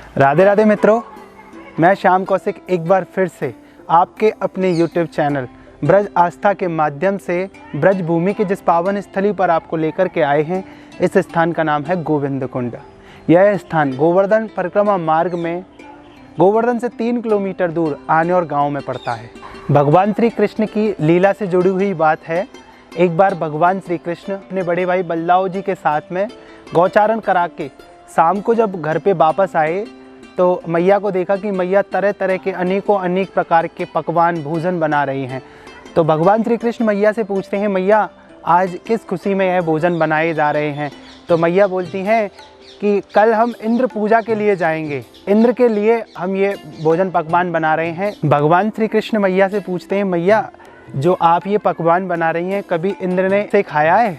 राधे राधे मित्रों, मैं श्याम कौशिक एक बार फिर से आपके अपने YouTube चैनल ब्रज आस्था के माध्यम से ब्रज भूमि के जिस पावन स्थली पर आपको लेकर के आए हैं। इस स्थान का नाम है गोविंद कुंड। यह स्थान गोवर्धन परिक्रमा मार्ग में गोवर्धन से 3 किलोमीटर दूर आनेर गांव में पड़ता है। भगवान श्री कृष्ण की लीला से जुड़ी हुई बात है। एक बार भगवान श्री कृष्ण अपने बड़े भाई बलदाऊ जी के साथ में गौचारण करा के शाम को जब घर पे वापस आए तो मैया को देखा कि मैया तरह तरह के अनेक प्रकार के पकवान भोजन बना रही हैं। तो भगवान श्री कृष्ण मैया से पूछते हैं, मैया आज किस खुशी में यह भोजन बनाए जा रहे हैं? तो मैया बोलती हैं कि कल हम इंद्र पूजा के लिए जाएंगे, इंद्र के लिए हम ये भोजन पकवान बना रहे हैं। भगवान श्री कृष्ण मैया से पूछते हैं, मैया जो आप ये पकवान बना रही हैं कभी इंद्र ने इसे खाया है?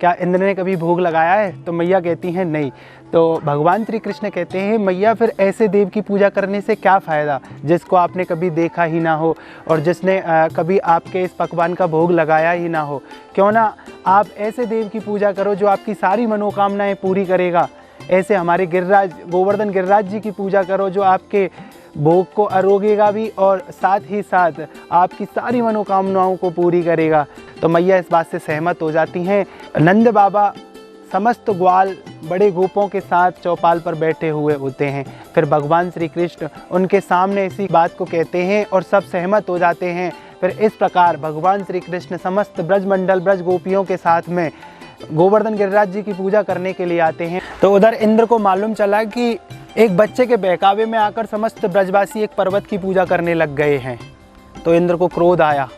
क्या इंद्र ने कभी भोग लगाया है? तो मैया कहती हैं नहीं। तो भगवान श्री कृष्ण कहते हैं, मैया फिर ऐसे देव की पूजा करने से क्या फ़ायदा जिसको आपने कभी देखा ही ना हो और जिसने कभी आपके इस पकवान का भोग लगाया ही ना हो। क्यों ना आप ऐसे देव की पूजा करो जो आपकी सारी मनोकामनाएं पूरी करेगा। ऐसे हमारे गिरिराज गोवर्धन गिरिराज जी की पूजा करो जो आपके भोग को अरोगेगा भी और साथ ही साथ आपकी सारी मनोकामनाओं को पूरी करेगा। तो मैया इस बात से सहमत हो जाती हैं। नंद बाबा समस्त ग्वाल बड़े गोपों के साथ चौपाल पर बैठे हुए होते हैं। फिर भगवान श्री कृष्ण उनके सामने इसी बात को कहते हैं और सब सहमत हो जाते हैं। फिर इस प्रकार भगवान श्री कृष्ण समस्त ब्रज मंडल ब्रज गोपियों के साथ में गोवर्धन गिरिराज जी की पूजा करने के लिए आते हैं। तो उधर इंद्र को मालूम चला कि एक बच्चे के बहकावे में आकर समस्त ब्रजवासी एक पर्वत की पूजा करने लग गए हैं। तो इंद्र को क्रोध आया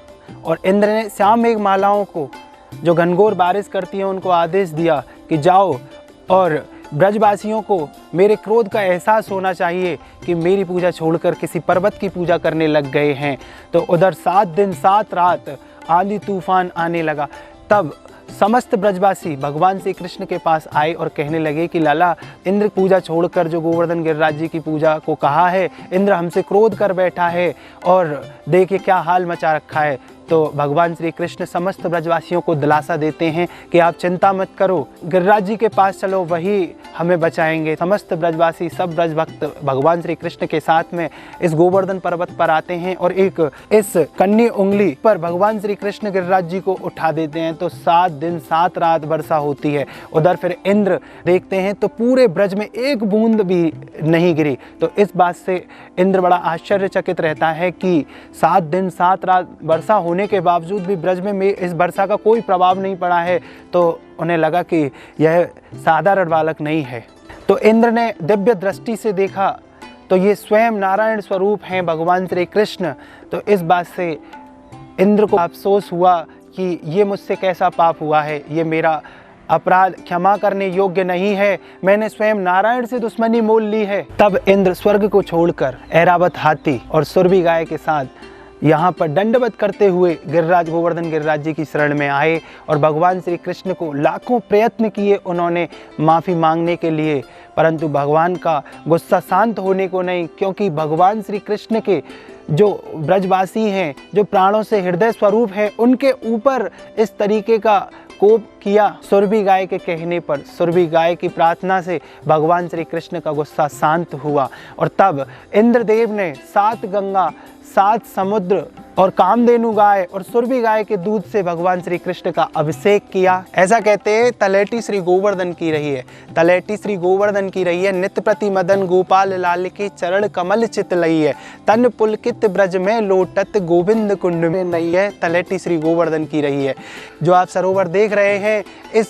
और इंद्र ने श्याम मेघ मालाओं को जो घनघोर बारिश करती हैं उनको आदेश दिया कि जाओ और ब्रजवासियों को मेरे क्रोध का एहसास होना चाहिए कि मेरी पूजा छोड़कर किसी पर्वत की पूजा करने लग गए हैं। तो उधर 7 दिन 7 रात आंधी तूफान आने लगा। तब समस्त ब्रजवासी भगवान श्री कृष्ण के पास आए और कहने लगे कि लाला, इंद्र पूजा छोड़कर जो गोवर्धन गिरिराज जी की पूजा को कहा है, इंद्र हमसे क्रोध कर बैठा है और देखिए क्या हाल मचा रखा है। तो भगवान श्री कृष्ण समस्त ब्रजवासियों को दिलासा देते हैं कि आप चिंता मत करो, गिरिराज जी के पास चलो, वही हमें बचाएंगे। समस्त ब्रजवासी सब ब्रज भक्त भगवान श्री कृष्ण के साथ में इस गोवर्धन पर्वत पर आते हैं और एक इस कन्नी उंगली पर भगवान श्री कृष्ण गिरिराज जी को उठा देते हैं। तो 7 दिन 7 रात वर्षा होती है। उधर फिर इंद्र देखते हैं तो पूरे ब्रज में एक बूंद भी नहीं गिरी। तो इस बात से इंद्र बड़ा आश्चर्यचकित रहता है कि 7 दिन 7 रात वर्षा होने के बावजूद भी ब्रज में इस वर्षा का कोई प्रभाव नहीं पड़ा है। तो उन्हें लगा कि यह साधारण बालक नहीं है। तो इंद्र ने दिव्य दृष्टि से देखा तो ये स्वयं नारायण स्वरूप हैं भगवान श्री कृष्ण। तो इस बात से इंद्र को अफसोस हुआ कि ये मुझसे कैसा पाप हुआ है, ये मेरा अपराध क्षमा करने योग्य नहीं है, मैंने स्वयं नारायण से दुश्मनी मोल ली है। तब इंद्र स्वर्ग को छोड़कर ऐरावत हाथी और सुरभि गाय के साथ यहाँ पर दंडवत करते हुए गिरिराज गोवर्धन गिरिराज जी की शरण में आए और भगवान श्री कृष्ण को लाखों प्रयत्न किए उन्होंने माफ़ी मांगने के लिए, परंतु भगवान का गुस्सा शांत होने को नहीं। क्योंकि भगवान श्री कृष्ण के जो ब्रजवासी हैं, जो प्राणों से हृदय स्वरूप हैं, उनके ऊपर इस तरीके का कोप किया सुरभि गाय के कहने पर। सुरभि गाय की प्रार्थना से भगवान श्री कृष्ण का गुस्सा शांत हुआ और तब इंद्रदेव ने 7 गंगा 7 समुद्र और कामधेनु गाय और सुरभि गाय के दूध से भगवान श्री कृष्ण का अभिषेक किया। ऐसा कहते हैं तलेटी श्री गोवर्धन की रही है, तलेटी श्री गोवर्धन की रही है, नित्य प्रति मदन गोपाल लाल के चरण कमल चित लई है, तन पुलकित ब्रज में लोटत गोविंद कुंड में नहीं है। तलेटी श्री गोवर्धन की रही है। जो आप सरोवर देख रहे हैं,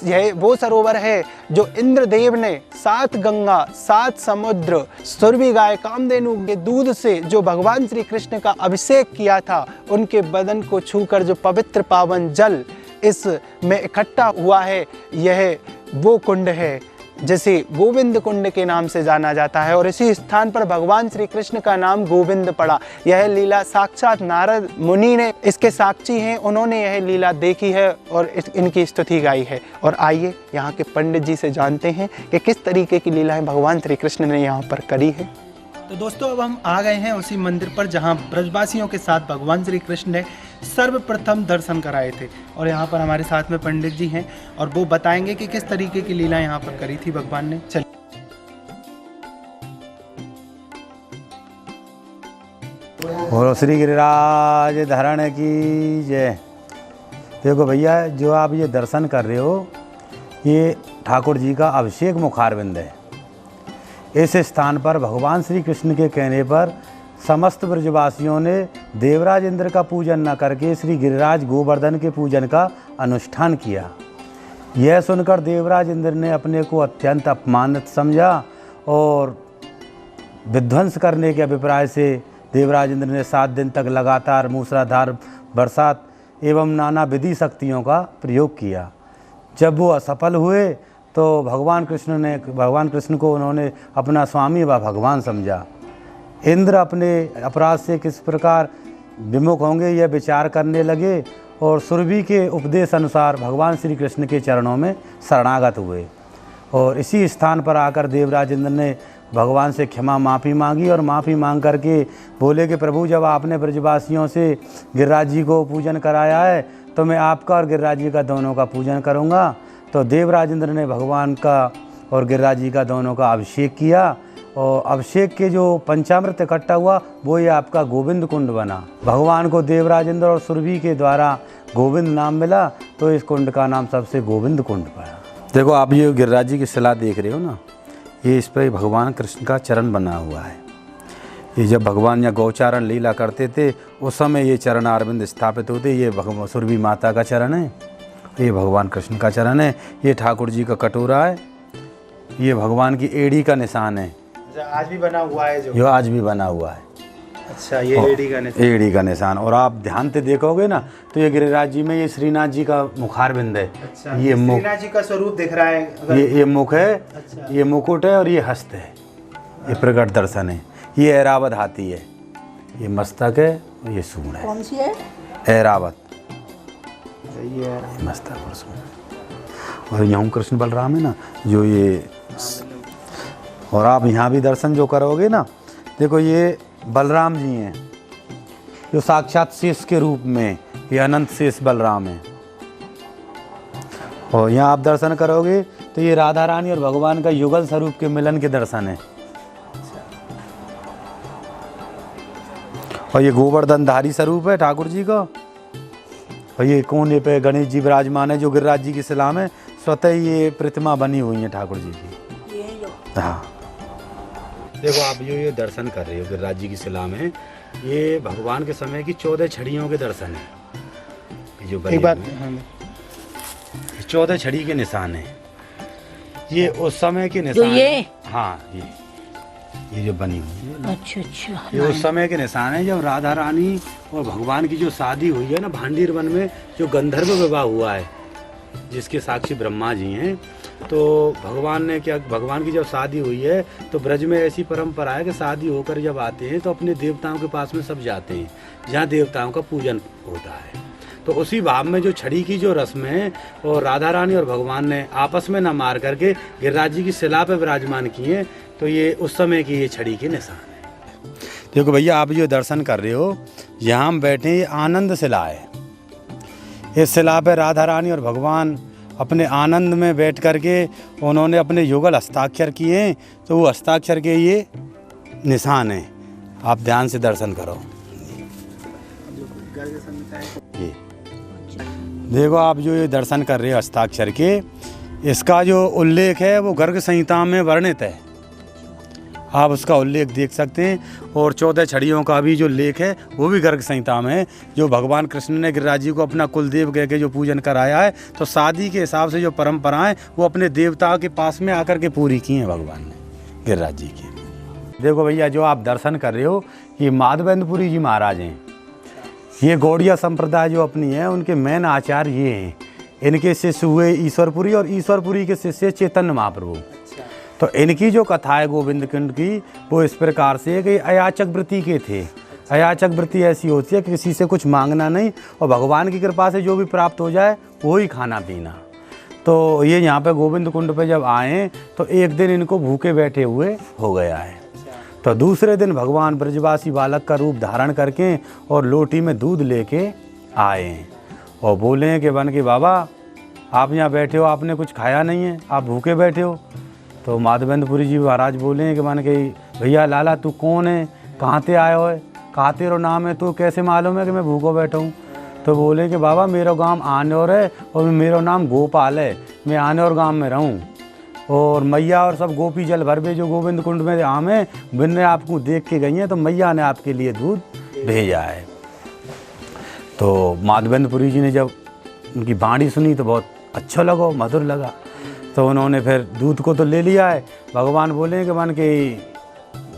यह वो सरोवर है जो इंद्रदेव ने 7 गंगा 7 समुद्र सुरभि गाय कामधेनु के दूध से जो भगवान श्री कृष्ण का अभिषेक किया था, उनके बदन को छूकर जो पवित्र पावन जल इस में इकट्ठा हुआ है, यह वो कुंड है जिसे गोविंद कुंड के नाम से जाना जाता है। और इसी स्थान पर भगवान श्री कृष्ण का नाम गोविंद पड़ा। यह लीला साक्षात नारद मुनि ने इसके साक्षी हैं, उन्होंने यह लीला देखी है और इनकी स्तुति गाई है। और आइए यहाँ के पंडित जी से जानते हैं कि किस तरीके की लीलाएं भगवान श्री कृष्ण ने यहाँ पर करी है। तो दोस्तों अब हम आ गए हैं उसी मंदिर पर जहां ब्रजवासियों के साथ भगवान श्री कृष्ण ने सर्वप्रथम दर्शन कराए थे। और यहाँ पर हमारे साथ में पंडित जी हैं और वो बताएंगे कि किस तरीके की लीला यहाँ पर करी थी भगवान ने। चलिए। बोलो श्री गिरिराज धरण की जय। देखो भैया, जो आप ये दर्शन कर रहे हो, ये ठाकुर जी का अभिषेक मुखारविंद है। इस स्थान पर भगवान श्री कृष्ण के कहने पर समस्त ब्रजवासियों ने देवराज इंद्र का पूजन न करके श्री गिरिराज गोवर्धन के पूजन का अनुष्ठान किया। यह सुनकर देवराज इंद्र ने अपने को अत्यंत अपमानित समझा और विध्वंस करने के अभिप्राय से देवराज इंद्र ने 7 दिन तक लगातार मूसलाधार बरसात एवं नाना विधि शक्तियों का प्रयोग किया। जब वो असफल हुए तो भगवान कृष्ण को उन्होंने अपना स्वामी व भगवान समझा। इंद्र अपने अपराध से किस प्रकार विमुख होंगे यह विचार करने लगे और सुरभि के उपदेश अनुसार भगवान श्री कृष्ण के चरणों में शरणागत हुए। और इसी स्थान पर आकर देवराज इंद्र ने भगवान से माफ़ी मांगी और माफ़ी मांग करके बोले कि प्रभु, जब आपने ब्रजवासियों से गिरिराज जी को पूजन कराया है तो मैं आपका और गिरिराज जी का दोनों का पूजन करूँगा। तो देवराज इंद्र ने भगवान का और गिरिराज जी का दोनों का अभिषेक किया और अभिषेक के जो पंचामृत इकट्ठा हुआ वो ये आपका गोविंद कुंड बना। भगवान को देवराज इंद्र और सुरभि के द्वारा गोविंद नाम मिला, तो इस कुंड का नाम सबसे गोविंद कुंड पड़ा। देखो, आप ये गिरिराज जी की शिला देख रहे हो ना, ये इस पर भगवान कृष्ण का चरण बना हुआ है। ये जब भगवान यहाँ गौचारण लीला करते थे उस समय ये चरण अरविंद स्थापित होते। ये सुरभि माता का चरण है, ये भगवान कृष्ण का चरण है, ये ठाकुर जी का कटोरा है, ये भगवान की एड़ी का निशान है। आज भी बना हुआ है जो आज भी बना हुआ है। अच्छा, ये एड़ी का निशान। और आप ध्यान से देखोगे ना तो ये गिरिराज जी में ये श्रीनाथ जी का मुखारविंद है। अच्छा, ये मुख, श्रीनाथ जी का स्वरूप दिख रहा है अगर... ये मुख है। अच्छा। ये मुकुट है और ये हस्त है, ये प्रकट दर्शन है। ये ऐरावत हाथी है, ये मस्तक है, ये सूंड है। कौन सी है? ऐरावत, ये मस्तक और सूंड। और यहाँ कृष्ण बलराम है ना, जो ये। और आप यहाँ भी दर्शन जो करोगे ना, देखो ये बलराम जी हैं जो साक्षात शेष के रूप में, ये अनंत शेष बलराम है। और यहाँ आप दर्शन करोगे तो ये राधा रानी और भगवान का युगल स्वरूप के मिलन के दर्शन है। और ये गोवर्धनधारी स्वरूप है ठाकुर जी का। और ये कोने पे गणेश जी विराजमान है जो गिरिराज जी की शिला में स्वतः ये प्रतिमा बनी हुई है ठाकुर जी की। हाँ, देखो आप ये दर्शन कर रहे हो गिरिराज जी की शिला में, ये भगवान के समय की 14 छड़ियों के दर्शन है। जो एक बार 14 छड़ी के निशान है। ये उस समय के निशान। ये? हाँ, ये जो बनी हुई है। अच्छा अच्छा, ये उस समय के निशान है जब राधा रानी और भगवान की जो शादी हुई है ना भांडीर वन में, जो गंधर्व विवाह हुआ है जिसके साक्षी ब्रह्मा जी हैं। तो भगवान की जब शादी हुई है तो ब्रज में ऐसी परंपरा है कि शादी होकर जब आते हैं तो अपने देवताओं के पास में सब जाते हैं जहाँ देवताओं का पूजन होता है। तो उसी भाव में जो छड़ी की जो रस्म है और राधा रानी और भगवान ने आपस में न मार करके गिरिराज जी की शिला पर विराजमान किए, तो ये उस समय की ये छड़ी के निशान है। देखो भैया, आप जो दर्शन कर रहे हो, यहाँ हम बैठे, ये आनंद शिला है। इस शिला पर राधा रानी और भगवान अपने आनंद में बैठ करके उन्होंने अपने युगल हस्ताक्षर किए हैं, तो वो हस्ताक्षर के ये निशान हैं। आप ध्यान से दर्शन करो। ये देखो, आप जो ये दर्शन कर रहे हो हस्ताक्षर के, इसका जो उल्लेख है वो गर्ग संहिता में वर्णित है। आप उसका उल्लेख देख सकते हैं। और 14 छड़ियों का भी जो लेख है वो भी गर्ग संहिता में है। जो भगवान कृष्ण ने गिरिराज जी को अपना कुलदेव कह के जो पूजन कराया है, तो शादी के हिसाब से जो परंपराएं वो अपने देवता के पास में आकर के पूरी की हैं भगवान ने गिरिराज जी की। देखो भैया, जो आप दर्शन कर रहे हो, ये माधवेंद्रपुरी जी महाराज हैं। ये गौड़िया संप्रदाय जो अपनी है उनके मेन आचार्य ये हैं। इनके शिष्य हुए ईश्वरपुरी और ईश्वरपुरी के शिष्य चैतन्य महाप्रभु। तो इनकी जो कथा है गोविंद कुंड की, वो इस प्रकार से है कि अयाचक वृत्ति के थे। अयाचक वृत्ति ऐसी होती है कि किसी से कुछ मांगना नहीं और भगवान की कृपा से जो भी प्राप्त हो जाए वो ही खाना पीना। तो ये यहाँ पे गोविंद कुंड पे जब आए तो एक दिन इनको भूखे बैठे हुए हो गया है। तो दूसरे दिन भगवान ब्रजवासी बालक का रूप धारण करके और लोटी में दूध लेके आए और बोले कि बन के बाबा, आप यहाँ बैठे हो, आपने कुछ खाया नहीं है, आप भूखे बैठे हो। तो माधवेंद्रपुरी जी महाराज बोले कि मान के भैया लाला तू कौन है, कहाँ से आए हो? कहा तेरा नाम है, तो कैसे मालूम है कि मैं भूखो बैठा हूँ? तो बोले कि बाबा मेरा गांव आनौर है और मेरा नाम गोपाल है, मैं आनौर गांव में रहूँ, और मैया और सब गोपी जल भरवे जो गोविंद कुंड में आम है, बिन्ने आपको देख के गई हैं, तो मैया ने आपके लिए दूध भेजा है। तो माधवेंद्रपुरी जी ने जब उनकी बाणी सुनी तो बहुत अच्छा लगा, मधुर लगा। तो उन्होंने फिर दूध को तो ले लिया है। भगवान बोले कि मन के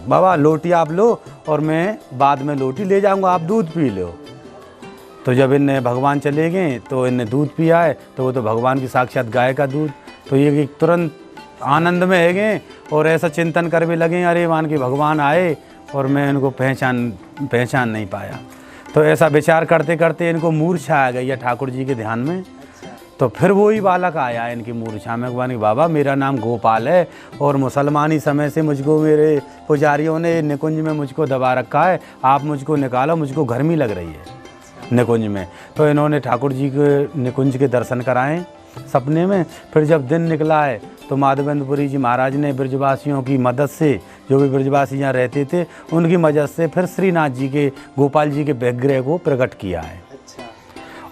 बाबा लोटी आप लो और मैं बाद में लोटी ले जाऊंगा, आप दूध पी लो। तो जब इनने भगवान चले गए तो इनने दूध पिया है, तो वो तो भगवान की साक्षात गाय का दूध। तो ये तुरंत आनंद में है गए और ऐसा चिंतन करने लगे, अरे मान के भगवान आए और मैं इनको पहचान नहीं पाया। तो ऐसा विचार करते करते इनको मूर्छा आ गई है ठाकुर जी के ध्यान में। तो फिर वही बालक आया इनकी मूर्छा में, भगवान बाबा मेरा नाम गोपाल है और मुसलमानी समय से मुझको मेरे पुजारियों ने निकुंज में मुझको दबा रखा है, आप मुझको निकालो, मुझको गर्मी लग रही है निकुंज में। तो इन्होंने ठाकुर जी के निकुंज के दर्शन कराएं सपने में। फिर जब दिन निकला है तो माधवेंद्रपुरी जी महाराज ने ब्रजवासियों की मदद से, जो भी ब्रजवासी यहाँ रहते थे उनकी मदद से, फिर श्रीनाथ जी के, गोपाल जी के विग्रह को प्रकट किया है।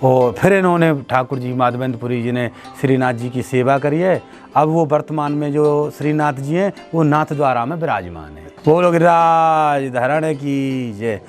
और फिर इन्होंने ठाकुर जी माधवेंद्रपुरी जी ने श्रीनाथ जी की सेवा करी है। अब वो वर्तमान में जो श्रीनाथ जी हैं वो नाथ द्वारा में विराजमान है। बोलो गिरिराज धरण की जय।